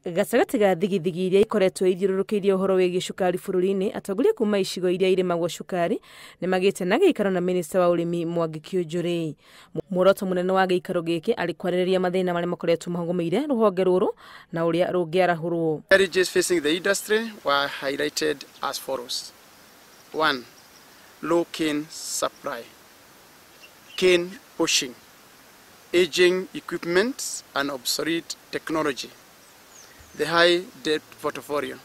Gacagati ga thigithigi iria ikoretwo ithiũrũrũkĩirie ũhoro wĩgiĩ cukari bũrũri-inĩ, atongoria kuma icigo iria irĩmagwo cukari nĩ magĩte na gĩikaro na minista wa ũrĩmi Mwangi Kĩũnjũrĩ. Muoroto mũnene wa gĩikaro gĩkĩ arĩ kwarĩrĩria mathĩna marĩa makoretwo mahũmĩire rũhonge rũrũ na ũrĩa rũngĩarahũrwo. Challenges facing the industry were highlighted as follows. 1. Low cane supply, cane pushing, aging equipment and obsolete technology, the high debt portfolio,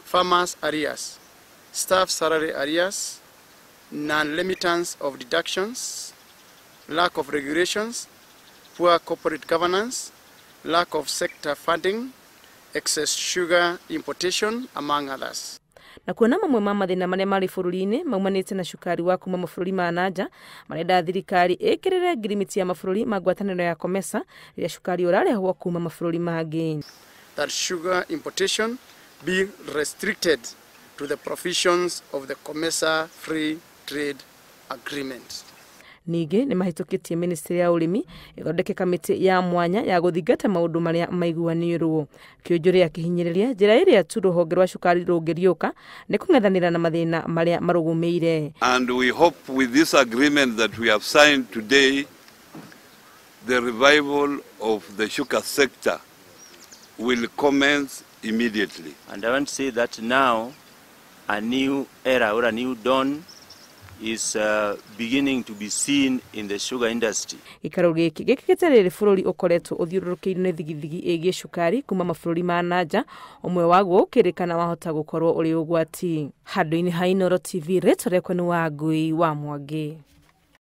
farmers' arrears, staff salary arrears, non-remittance of deductions, lack of regulations, poor corporate governance, lack of sector funding, excess sugar importation, among others. Na kuona mamwe ma mathĩna marĩa marĩ bũrũri-inĩ maumanĩte na cukari wa kuma mabũrũri ma nanja, marenda thirikari ĩkĩrĩre ngirimiti ya mabũrũri ma ngwatanĩro ya COMESA rĩrĩa cukari ũrarehwo kuma mabũrũri mangĩ. That sugar importation be restricted to the provisions of the COMESA Free Trade Agreement. Ningĩ nĩ mahĩtũkĩtie ministry ya ũrĩmi ĩthondeke kamĩtĩ ya mwanya ya gũthingata maũndũ marĩa maiguanĩirwo. Kĩũnjũrĩ akĩhinyĩrĩria njĩra ĩrĩa tu rũhonge rwa cukari rũngĩriũka nĩ kũng'ethanĩra na mathĩna marĩa marũgũmĩire. And we hope with this agreement that we have signed today, the revival of the sugar sector will commence immediately. And I want to say that now a new era or a new dawn is beginning to be seen in the sugar industry. Ikaro gĩkĩ gĩkĩgeterere bũrũri ũkoretwo ũthiũrũrũkĩirio nĩ thigithigi ĩgiĩ cukari kuma mabũrũri ma nanja, ũmwe waguo ũkĩrĩkana wahota gũkorwo ũrĩ ũgwati. Handũ-inĩ ha Inooro TV, rĩtwa rĩakwa nĩ Wangui wa Mwangi.